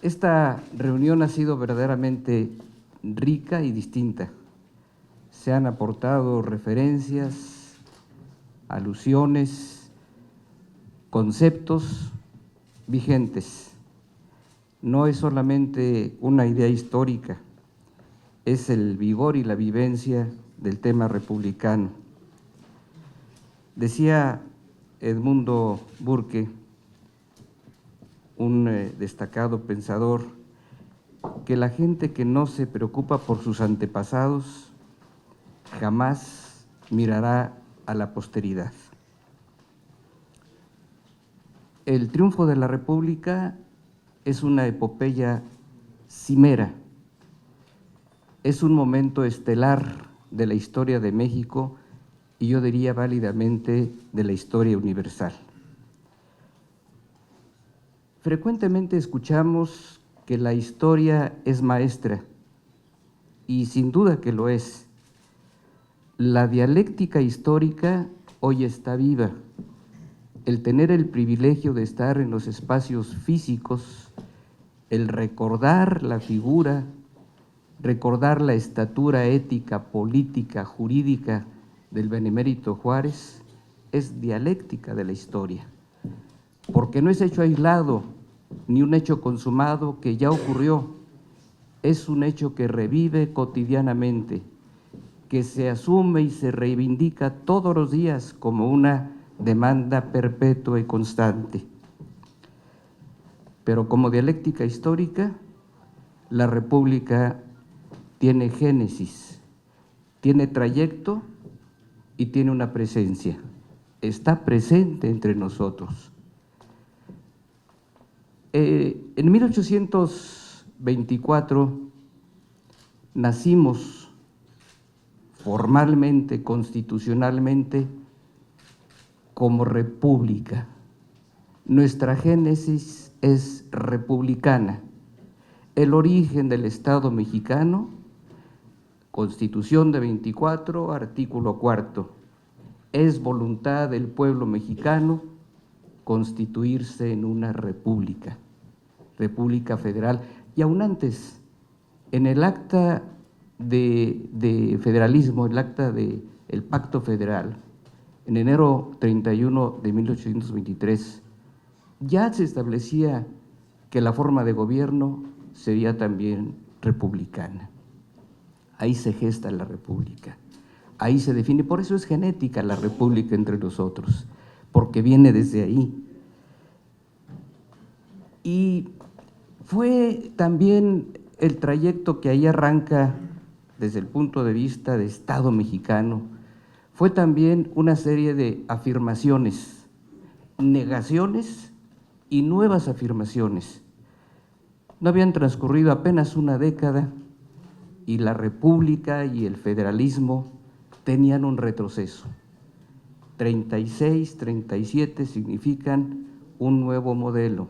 Esta reunión ha sido verdaderamente rica y distinta. Se han aportado referencias, alusiones, conceptos vigentes. No es solamente una idea histórica, es el vigor y la vivencia del tema republicano. Decía Edmundo Burke, un destacado pensador, que la gente que no se preocupa por sus antepasados jamás mirará a la posteridad. El triunfo de la República es una epopeya cimera, es un momento estelar de la historia de México y yo diría válidamente de la historia universal. Frecuentemente escuchamos que la historia es maestra, y sin duda que lo es. La dialéctica histórica hoy está viva. El tener el privilegio de estar en los espacios físicos, el recordar la figura, recordar la estatura ética, política, jurídica del benemérito Juárez, es dialéctica de la historia, porque no es hecho aislado, ni un hecho consumado que ya ocurrió, es un hecho que revive cotidianamente, que se asume y se reivindica todos los días como una demanda perpetua y constante. Pero como dialéctica histórica, la República tiene génesis, tiene trayecto y tiene una presencia, está presente entre nosotros. En 1824 nacimos formalmente, constitucionalmente, como república. Nuestra génesis es republicana. El origen del Estado mexicano, Constitución de 24, artículo 4, es voluntad del pueblo mexicano constituirse en una república, república federal. Y aún antes, en el acta de federalismo, el acta del Pacto Federal, en enero 31 de 1823, ya se establecía que la forma de gobierno sería también republicana. Ahí se gesta la república, ahí se define, por eso es genética la república entre nosotros, porque viene desde ahí. Y fue también el trayecto que ahí arranca desde el punto de vista de Estado mexicano, fue también una serie de afirmaciones, negaciones y nuevas afirmaciones. No habían transcurrido apenas una década y la república y el federalismo tenían un retroceso. 36, 37 significan un nuevo modelo,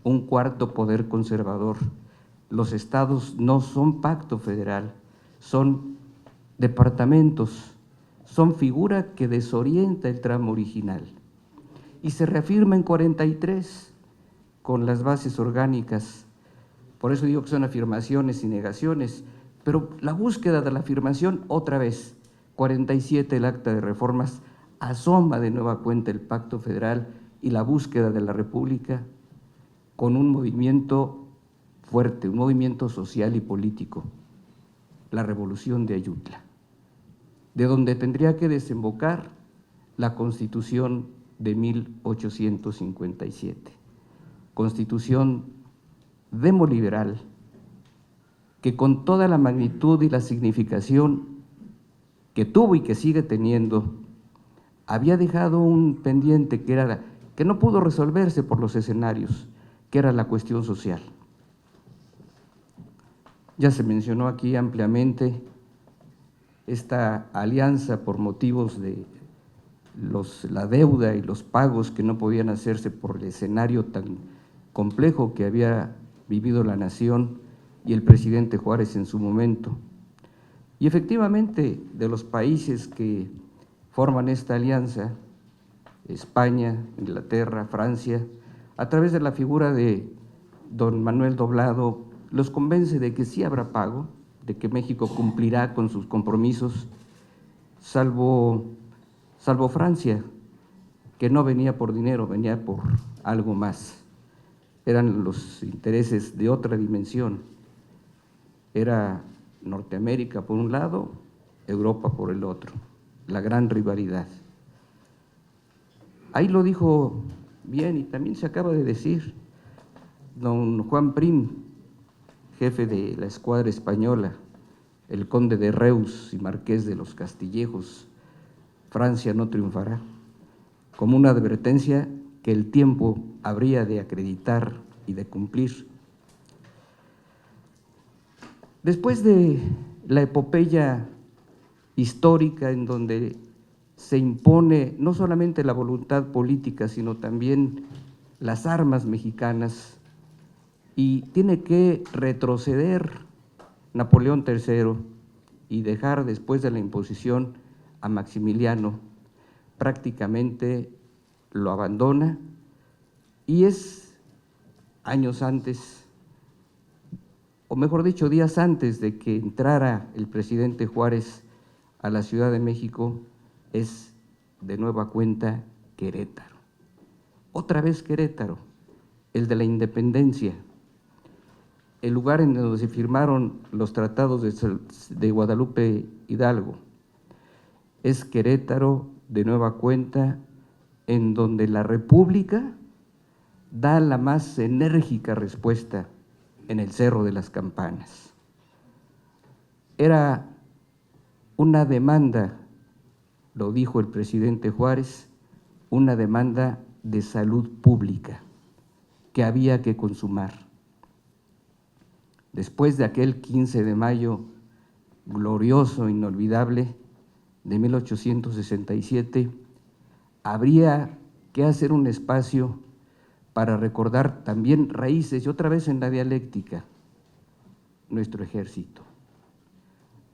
un cuarto poder conservador. Los estados no son pacto federal, son departamentos, son figura que desorienta el tramo original. Y se reafirma en 43 con las bases orgánicas. Por eso digo que son afirmaciones y negaciones, pero la búsqueda de la afirmación otra vez, 47 el acta de reformas, asoma de nueva cuenta el pacto federal y la búsqueda de la república con un movimiento fuerte, un movimiento social y político, la revolución de Ayutla, de donde tendría que desembocar la Constitución de 1857, Constitución demoliberal, que con toda la magnitud y la significación que tuvo y que sigue teniendo, había dejado un pendiente que no pudo resolverse por los escenarios, que era la cuestión social. Ya se mencionó aquí ampliamente esta alianza por motivos de la deuda y los pagos que no podían hacerse por el escenario tan complejo que había vivido la nación y el presidente Juárez en su momento. Y efectivamente, de los países que forman esta alianza, España, Inglaterra, Francia, a través de la figura de don Manuel Doblado los convence de que sí habrá pago, de que México cumplirá con sus compromisos, salvo Francia, que no venía por dinero, venía por algo más. Eran los intereses de otra dimensión. Era Norteamérica por un lado, Europa por el otro, la gran rivalidad. Ahí lo dijo bien y también se acaba de decir don Juan Prim, jefe de la escuadra española, el conde de Reus y marqués de los Castillejos: Francia no triunfará, como una advertencia que el tiempo habría de acreditar y de cumplir. Después de la epopeya histórica en donde se impone no solamente la voluntad política, sino también las armas mexicanas, y tiene que retroceder Napoleón III y dejar después de la imposición a Maximiliano, prácticamente lo abandona, y es años antes, o mejor dicho, días antes de que entrara el presidente Juárez a la Ciudad de México, es de nueva cuenta Querétaro. Otra vez Querétaro, el de la independencia, el lugar en donde se firmaron los tratados de Guadalupe Hidalgo. Es Querétaro, de nueva cuenta, en donde la República da la más enérgica respuesta en el Cerro de las Campanas. Era una demanda, lo dijo el presidente Juárez, una demanda de salud pública que había que consumar. Después de aquel 15 de mayo glorioso, inolvidable, de 1867, habría que hacer un espacio para recordar también raíces, y otra vez en la dialéctica, nuestro ejército.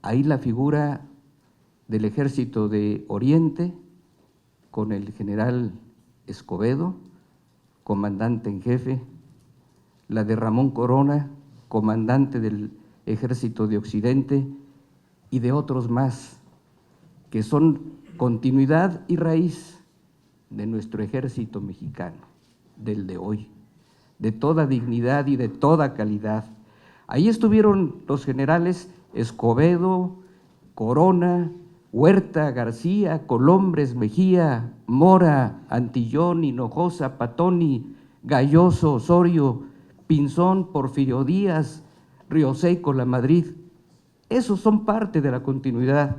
Ahí la figura del Ejército de Oriente, con el general Escobedo, comandante en jefe, la de Ramón Corona, comandante del Ejército de Occidente, y de otros más, que son continuidad y raíz de nuestro ejército mexicano, del de hoy, de toda dignidad y de toda calidad. Ahí estuvieron los generales Escobedo, Corona, Huerta, García, Colombres, Mejía, Mora, Antillón, Hinojosa, Patoni, Galloso, Osorio, Pinzón, Porfirio Díaz, Rioseco, Lamadrid. Esos son parte de la continuidad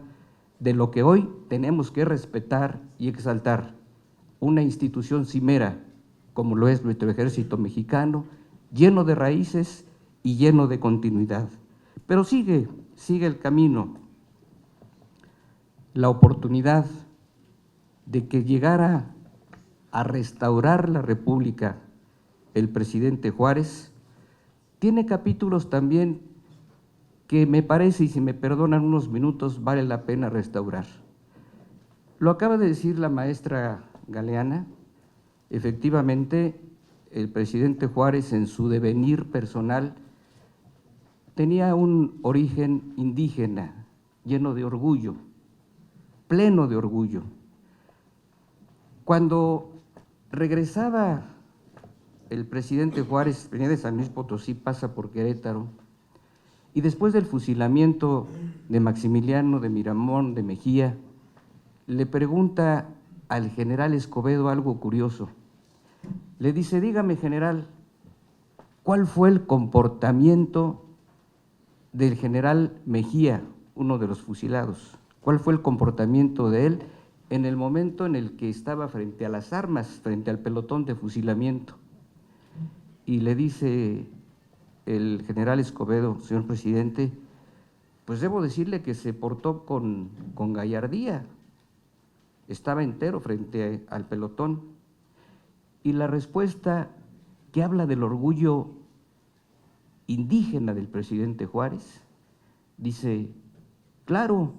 de lo que hoy tenemos que respetar y exaltar, una institución cimera como lo es nuestro ejército mexicano, lleno de raíces y lleno de continuidad. Pero sigue el camino, la oportunidad de que llegara a restaurar la República el presidente Juárez. Tiene capítulos también que me parece, y si me perdonan unos minutos, vale la pena restaurar. Lo acaba de decir la maestra Galeana. Efectivamente, el presidente Juárez, en su devenir personal, tenía un origen indígena, lleno de orgullo, pleno de orgullo. Cuando regresaba el presidente Juárez, venía de San Luis Potosí, pasa por Querétaro, y después del fusilamiento de Maximiliano, de Miramón, de Mejía, le pregunta al general Escobedo algo curioso. Le dice: dígame, general, ¿cuál fue el comportamiento del general Mejía, uno de los fusilados? ¿Cuál fue el comportamiento de él en el momento en el que estaba frente a las armas, frente al pelotón de fusilamiento? Y le dice el general Escobedo: señor presidente, pues debo decirle que se portó con gallardía, estaba entero frente al pelotón. Y la respuesta, que habla del orgullo indígena del presidente Juárez, dice: claro,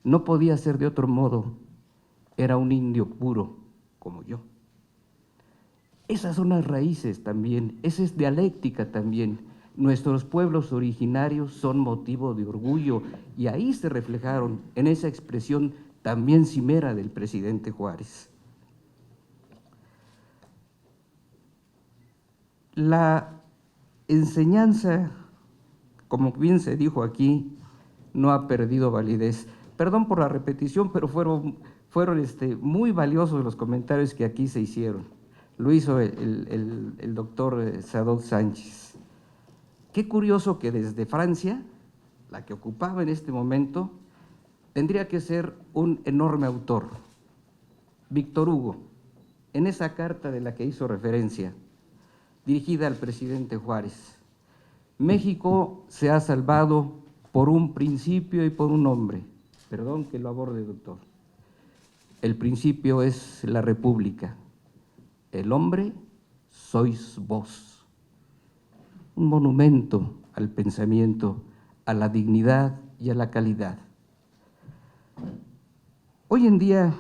no podía ser de otro modo, era un indio puro como yo. Esas son las raíces también, esa es dialéctica también. Nuestros pueblos originarios son motivo de orgullo y ahí se reflejaron en esa expresión también cimera del presidente Juárez. La enseñanza, como bien se dijo aquí, no ha perdido validez. Perdón por la repetición, pero fueron muy valiosos los comentarios que aquí se hicieron. Lo hizo el doctor Sadot Sánchez. Qué curioso que desde Francia, la que ocupaba en este momento, tendría que ser un enorme autor, Víctor Hugo, en esa carta de la que hizo referencia, dirigida al presidente Juárez. México se ha salvado por un principio y por un hombre. Perdón que lo aborde, doctor. El principio es la república. El hombre sois vos. Un monumento al pensamiento, a la dignidad y a la calidad. Hoy en día,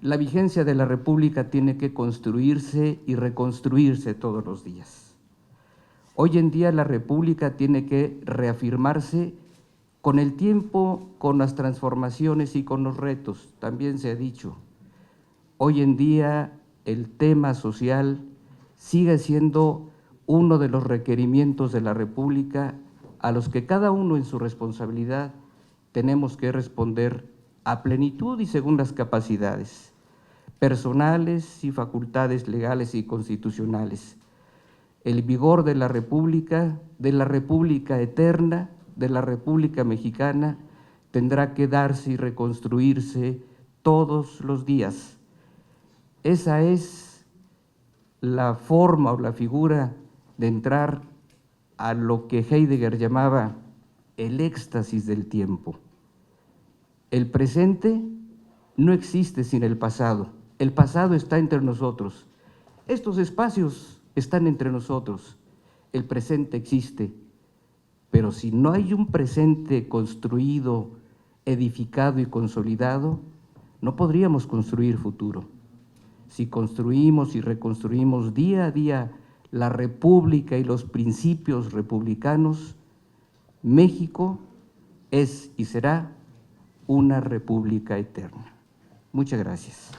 la vigencia de la República tiene que construirse y reconstruirse todos los días. Hoy en día la República tiene que reafirmarse con el tiempo, con las transformaciones y con los retos. También se ha dicho, hoy en día el tema social sigue siendo uno de los requerimientos de la República a los que cada uno en su responsabilidad tenemos que responder a plenitud y según las capacidades personales y facultades legales y constitucionales. El vigor de la República eterna, de la República Mexicana, tendrá que darse y reconstruirse todos los días. Esa es la forma o la figura de entrar a lo que Heidegger llamaba el éxtasis del tiempo. El presente no existe sin el pasado está entre nosotros. Estos espacios están entre nosotros, el presente existe, pero si no hay un presente construido, edificado y consolidado, no podríamos construir futuro. Si construimos y reconstruimos día a día la República y los principios republicanos, México es y será una república eterna. Muchas gracias.